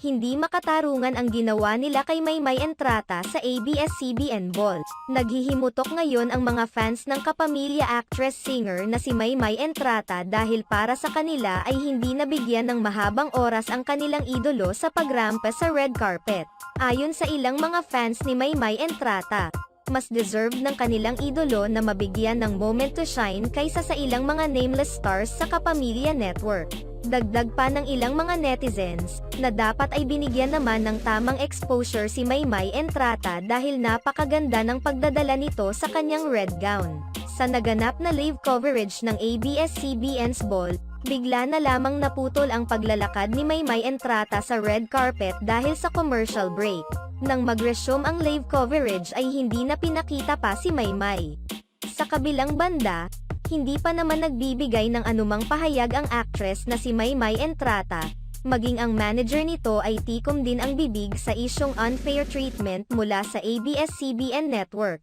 Hindi makatarungan ang ginawa nila kay Maymay Entrata sa ABS-CBN Ball. Naghihimutok ngayon ang mga fans ng kapamilya actress-singer na si Maymay Entrata dahil para sa kanila ay hindi nabigyan ng mahabang oras ang kanilang idolo sa pagrampa sa red carpet. Ayon sa ilang mga fans ni Maymay Entrata, mas deserve ng kanilang idolo na mabigyan ng moment to shine kaysa sa ilang mga nameless stars sa Kapamilya Network. Dagdag pa ng ilang mga netizens, na dapat ay binigyan naman ng tamang exposure si Maymay Entrata dahil napakaganda ng pagdadala nito sa kanyang red gown. Sa naganap na live coverage ng ABS-CBN's Ball, bigla na lamang naputol ang paglalakad ni Maymay Entrata sa red carpet dahil sa commercial break. Nang mag-resume ang live coverage ay hindi na pinakita pa si Maymay. Sa kabilang banda, hindi pa naman nagbibigay ng anumang pahayag ang actress na si Maymay Entrata, maging ang manager nito ay tikom din ang bibig sa isyong unfair treatment mula sa ABS-CBN Network.